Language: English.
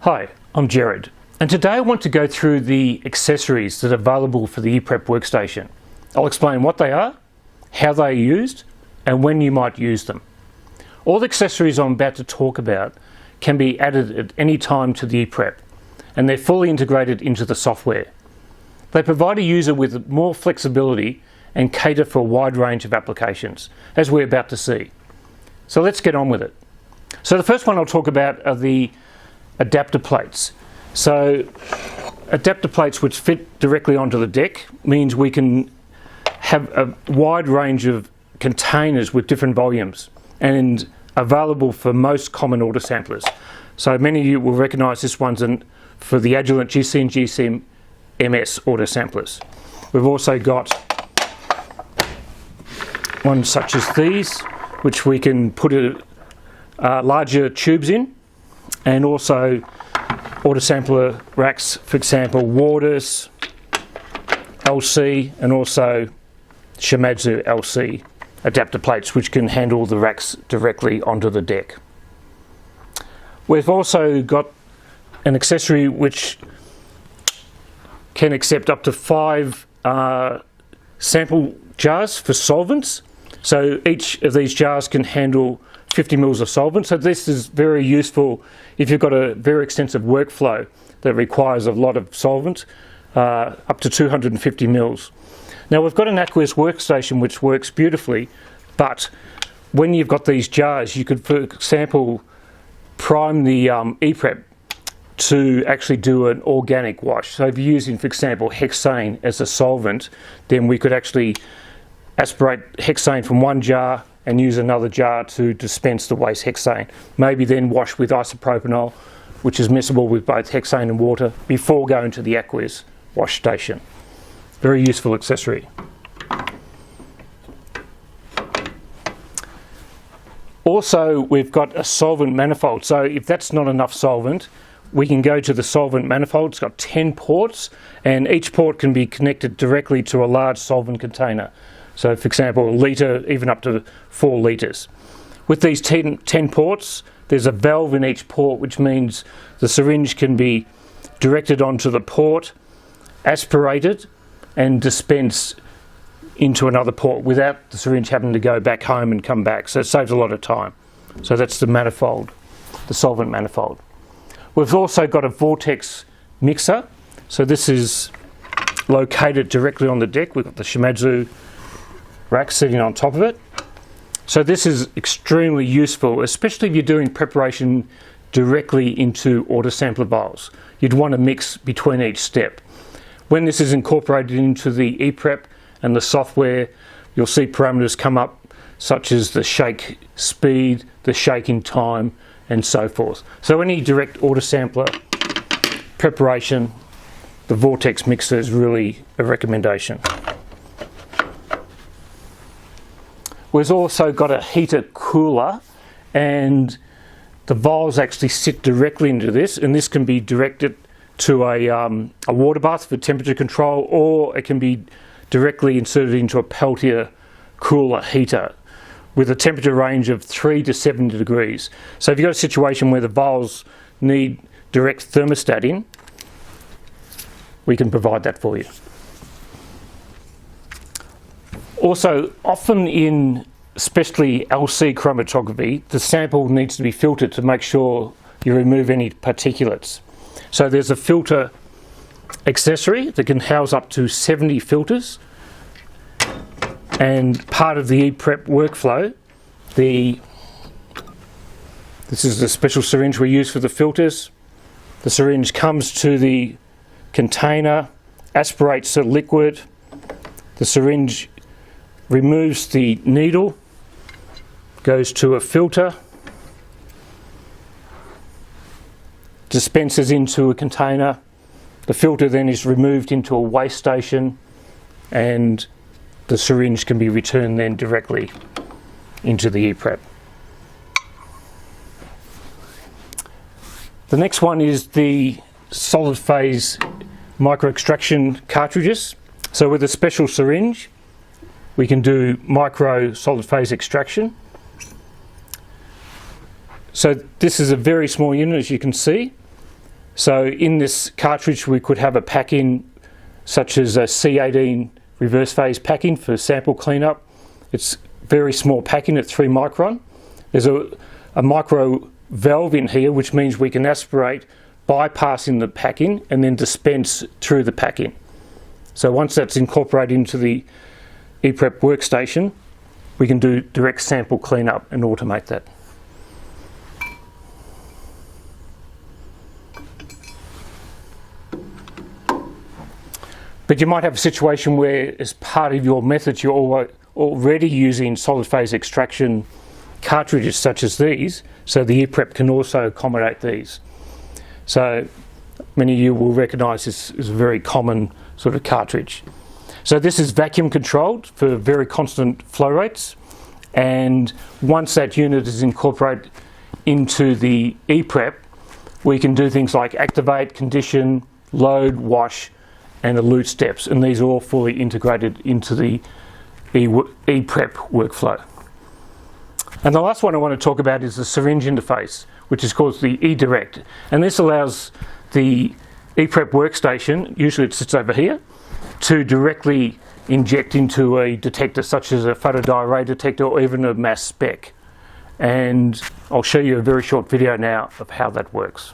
Hi, I'm Jared, and today I want to go through the accessories that are available for the ePrep workstation. I'll explain what they are, how they are used, and when you might use them. All the accessories I'm about to talk about can be added at any time to the ePrep, and they're fully integrated into the software. They provide a user with more flexibility and cater for a wide range of applications, as we're about to see. So let's get on with it. So the first one I'll talk about are the adapter plates. So adapter plates which fit directly onto the deck means we can have a wide range of containers with different volumes and available for most common auto samplers. So many of you will recognise this one's for the Agilent GC and GC MS auto samplers. We've also got ones such as these, which we can put larger tubes in, and also autosampler racks, for example, Waters, LC, and also Shimadzu LC adapter plates, which can handle the racks directly onto the deck. We've also got an accessory which can accept up to 5 sample jars for solvents. So each of these jars can handle 50 mils of solvent. So this is very useful if you've got a very extensive workflow that requires a lot of solvent, up to 250 mils. Now we've got an aqueous workstation which works beautifully, but when you've got these jars, you could, for example, prime the ePrep to actually do an organic wash. So if you're using, for example, hexane as a solvent, then we could actually aspirate hexane from one jar and use another jar to dispense the waste hexane. Maybe then wash with isopropanol, which is miscible with both hexane and water, before going to the aqueous wash station. Very useful accessory. Also, we've got a solvent manifold. So if that's not enough solvent, we can go to the solvent manifold. It's got 10 ports, and each port can be connected directly to a large solvent container. So for example, a litre, even up to 4 litres. With these 10 ports, there's a valve in each port, which means the syringe can be directed onto the port, aspirated, and dispensed into another port without the syringe having to go back home and come back. So it saves a lot of time. So that's the manifold, the solvent manifold. We've also got a vortex mixer. So this is located directly on the deck. We've got the Shimadzu rack sitting on top of it. So this is extremely useful, especially if you're doing preparation directly into autosampler vials. You'd want to mix between each step. When this is incorporated into the ePrep and the software, you'll see parameters come up such as the shake speed, the shaking time, and so forth. So any direct autosampler preparation, the vortex mixer is really a recommendation. We've also got a heater cooler, and the vials actually sit directly into this, and this can be directed to a water bath for temperature control, or it can be directly inserted into a Peltier cooler heater with a temperature range of 3 to 70 degrees. So if you've got a situation where the vials need direct thermostat in, we can provide that for you. Also, often in especially LC chromatography, the sample needs to be filtered to make sure you remove any particulates. So there's a filter accessory that can house up to 70 filters, and part of the ePrep workflow, this is the special syringe we use for the filters. The syringe comes to the container, aspirates the liquid, the syringe removes the needle, goes to a filter, dispenses into a container. The filter then is removed into a waste station, and the syringe can be returned then directly into the ePrep. The next one is the solid phase micro extraction cartridges. So with a special syringe, we can do micro solid phase extraction. So this is a very small unit, as you can see. So in this cartridge we could have a pack-in such as a C18 reverse phase pack-in for sample cleanup. It's very small pack-in at 3 micron. There's a micro valve in here, which means we can aspirate bypassing the pack-in and then dispense through the pack-in. So once that's incorporated into the ePrep workstation, we can do direct sample cleanup and automate that. But you might have a situation where, as part of your methods, you're already using solid phase extraction cartridges such as these, so the ePrep can also accommodate these. So many of you will recognise this as a very common sort of cartridge. So this is vacuum controlled for very constant flow rates, and once that unit is incorporated into the ePrep, we can do things like activate, condition, load, wash and elute steps, and these are all fully integrated into the ePrep workflow. And the last one I want to talk about is the syringe interface, which is called the eDirect, and this allows the ePrep workstation, usually it sits over here, to directly inject into a detector such as a photodiarrhea detector or even a mass spec. And I'll show you a very short video now of how that works.